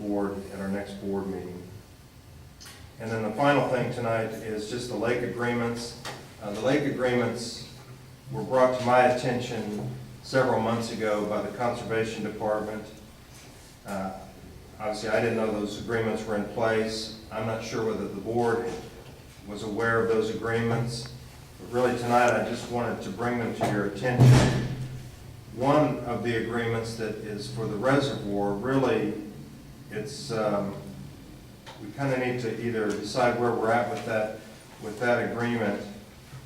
board at our next board meeting. And then the final thing tonight is just the lake agreements. The lake agreements were brought to my attention several months ago by the Conservation Department. Obviously, I didn't know those agreements were in place. I'm not sure whether the board was aware of those agreements. But really tonight, I just wanted to bring them to your attention. One of the agreements that is for the reservoir, really, it's, we kind of need to either decide where we're at with that agreement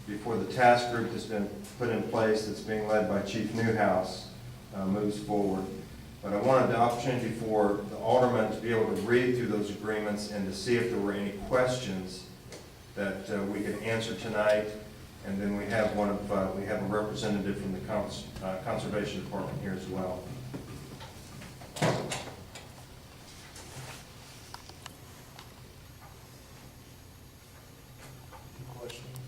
before the task group that's been put in place, that's being led by Chief Newhouse, moves forward. But I wanted the opportunity for the aldermen to be able to read through those agreements and to see if there were any questions that we could answer tonight. And then we have we have a representative from the Conservation Department here as well. Questions?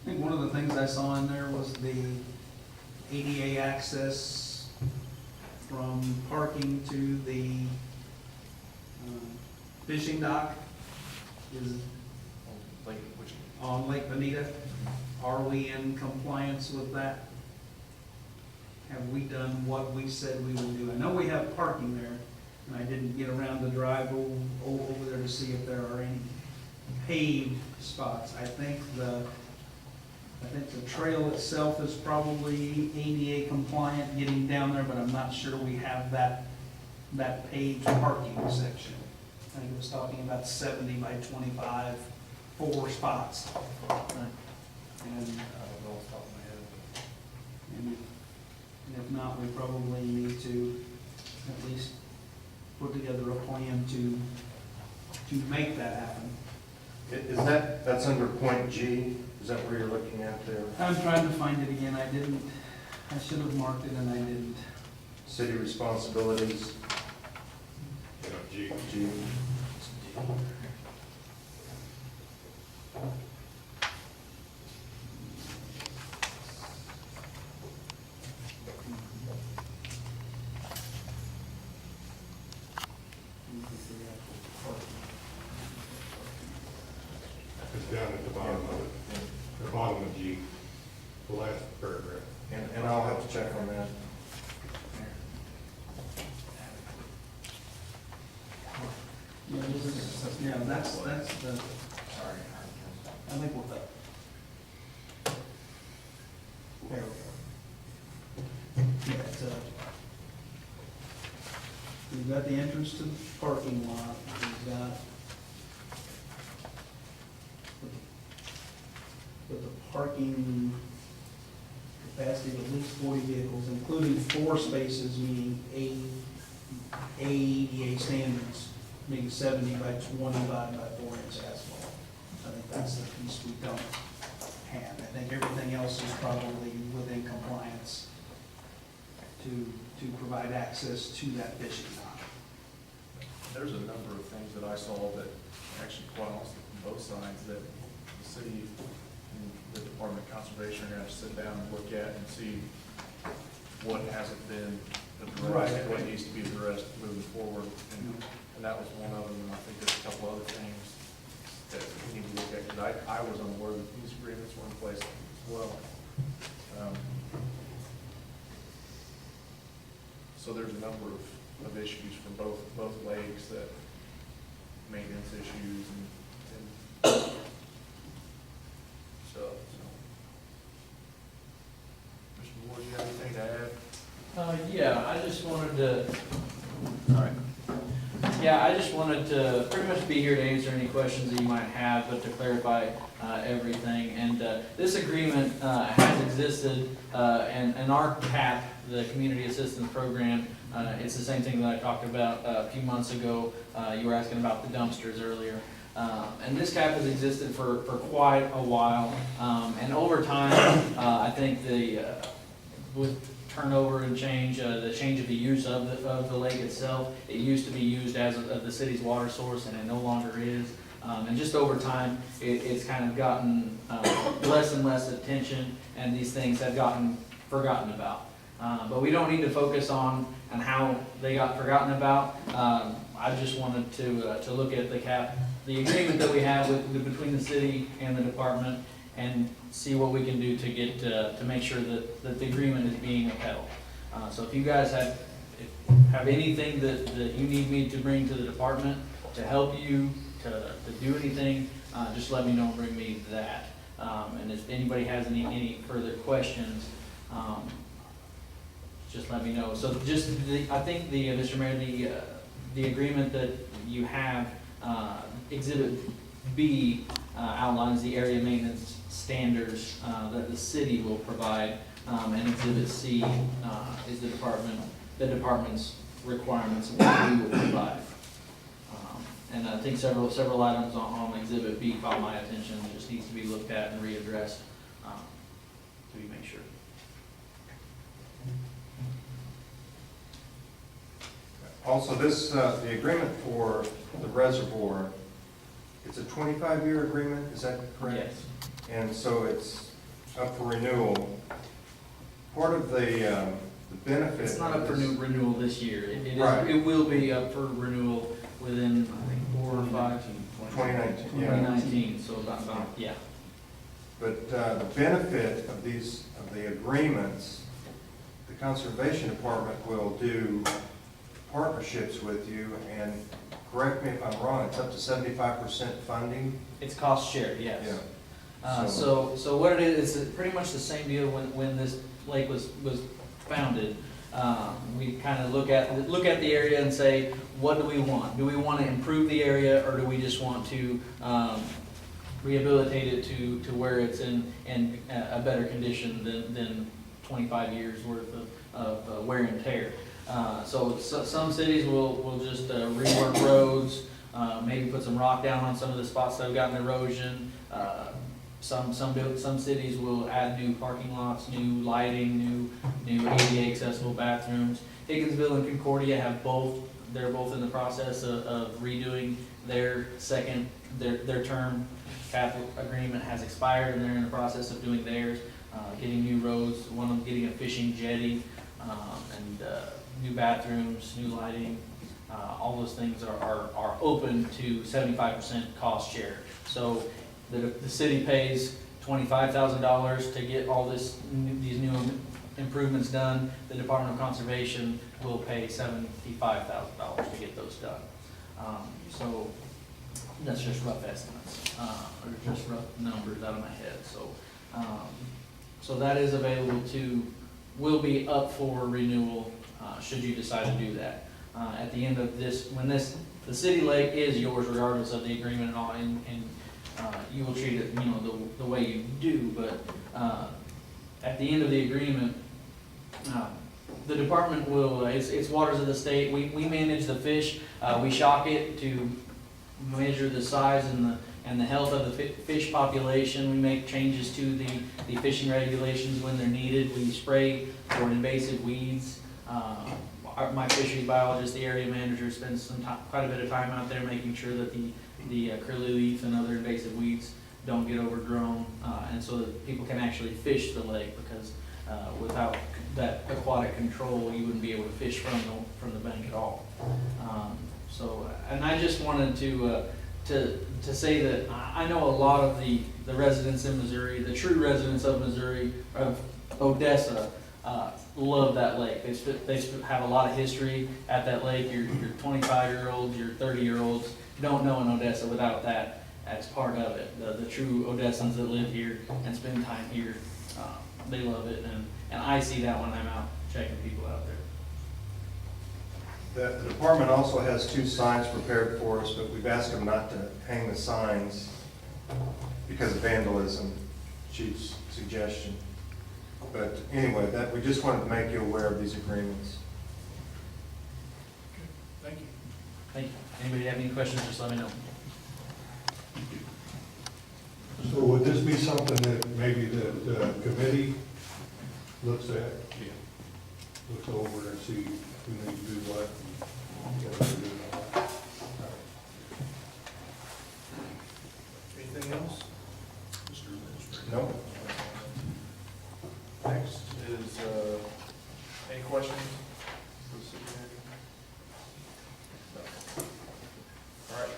I think one of the things I saw in there was the ADA access from parking to the fishing dock is Like, which, on Lake Bonita. Are we in compliance with that? Have we done what we said we will do? I know we have parking there, and I didn't get around to drive over there to see if there are any paved spots. I think the trail itself is probably ADA compliant getting down there, but I'm not sure we have that paved parking section. I think it was talking about 70 by 25, 4 spots. And, I don't know off the top of my head. and if not, we probably need to at least put together a plan to make that happen. Is that's under point G? Is that where you're looking at there? I'm trying to find it again. I should have marked it and I didn't. City responsibilities, G. G. It's down at the bottom of it, the bottom of G, the last paragraph. And I'll have to check on that. Yeah, that's the, Sorry. I think we're up. There we go. Yeah, it's we've got the entrance to the parking lot, we've got with the parking capacity of at least 40 vehicles, including 4 spaces, meeting ADA standards, being 70 by 25 by 4 inch asphalt. I think that's the piece we don't have. I think everything else is probably within compliance to provide access to that fishing dock. There's a number of things that I saw that actually, quite honestly, from both sides, that the city and the Department of Conservation are gonna have to sit down and look at and see what hasn't been addressed, Right. what needs to be addressed moving forward. And that was one of them, and I think there's a couple other things that we need to look at, because I was unaware that these agreements were in place as well. So there's a number of issues from both lakes, that maintenance issues and stuff, so. Mr. Moore, do you have anything to add? Yeah, I just wanted to, all right. Yeah, I just wanted to pretty much be here to answer any questions that you might have, but to clarify everything. And this agreement has existed, and our CAP, the Community Assistance Program, it's the same thing that I talked about a few months ago. You were asking about the dumpsters earlier. And this CAP has existed for quite a while. And over time, I think with turnover and change, the change of the use of the lake itself. It used to be used as the city's water source, and it no longer is. And just over time, it's kind of gotten less and less attention, and these things have gotten forgotten about. But we don't need to focus on how they got forgotten about. I just wanted to look at the agreement that we have between the city and the department, and see what we can do to get, to make sure that the agreement is being upheld. So if you guys have anything that you need me to bring to the department to help you, to do anything, just let me know and bring me that. And if anybody has any further questions, just let me know. So just, I think Mr. Mayor, the agreement that you have, Exhibit B outlines the area maintenance standards that the city will provide, and Exhibit C is the department's requirements of what we will provide. And I think several items on Exhibit B caught my attention, and just needs to be looked at and readdressed to make sure. Also, the agreement for the reservoir, it's a 25-year agreement, is that correct? Yes. And so it's up for renewal. Part of the benefit. It's not up for renewal this year. Right. It will be up for renewal within, I think, 4 or 5. 2019, yeah. 2019, so about, yeah. But the benefit of the agreements, the Conservation Department will do partnerships with you, and correct me if I'm wrong, it's up to 75% funding? It's cost shared, yes. Yeah. So what it is pretty much the same deal when this lake was founded. We kind of look at the area and say, what do we want? Do we want to improve the area, or do we just want to rehabilitate it to where it's in a better condition than 25 years worth of wear and tear? So some cities will just rework roads, maybe put some rock down on some of the spots that have gotten erosion. Some cities will add new parking lots, new lighting, new ADA accessible bathrooms. Higginsville and Concordia have both. They're both in the process of redoing their term. Catholic agreement has expired, and they're in the process of doing theirs, getting new roads. One of them getting a fishing jetty, and new bathrooms, new lighting. All those things are open to 75% cost share. So the city pays $25,000 to get all these new improvements done. The Department of Conservation will pay $75,000 to get those done. So that's just rough estimates, or just rough numbers out of my head. So that is available will be up for renewal, should you decide to do that. At the end of this, the city lake is yours regardless of the agreement and all, and you will treat it, the way you do, but at the end of the agreement, the department will, it's waters of the state. We manage the fish. We shock it to measure the size and the health of the fish population. We make changes to the fishing regulations when they're needed. We spray for invasive weeds. My fisheries biologist, the area manager, spends quite a bit of time out there making sure that the curly leaf and other invasive weeds don't get overgrown, and so that people can actually fish the lake, because without that aquatic control, you wouldn't be able to fish from the bank at all. And I just wanted to say that I know a lot of the residents in Missouri, the true residents of Missouri, of Odessa, love that lake. They have a lot of history at that lake. Your 25-year-olds, your 30-year-olds don't know in Odessa without that as part of it. The true Odessans that live here and spend time here, they love it, and I see that when I'm out checking people out there. The department also has 2 signs prepared for us, but we've asked them not to hang the signs because of vandalism, chief's suggestion. But anyway, we just wanted to make you aware of these agreements. Thank you. Thank you. Anybody have any questions, just let me know. So would this be something that maybe the committee looks at? Yeah. Looks over and see who needs to do what and what they're doing all that? Nope. Next is, any questions for the city manager? No. All right,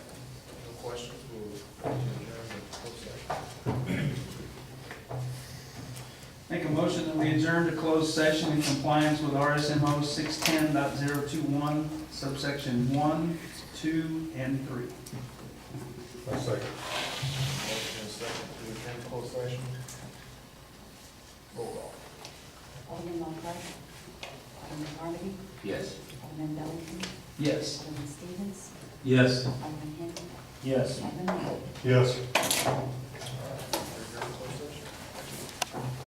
no questions, we'll adjourn the closed session. Make a motion that we adjourn to closed session in compliance with RSMO 610.021, subsection 1, 2, and 3. I second. Motion is second to attend closed session. Roll call. Alderman Lockhart. Alderman Carmody. Yes. Alderman Bellington. Yes. Alderman Stevens. Yes. Alderman Henry. Yes. Alderman Wheeler. Yes.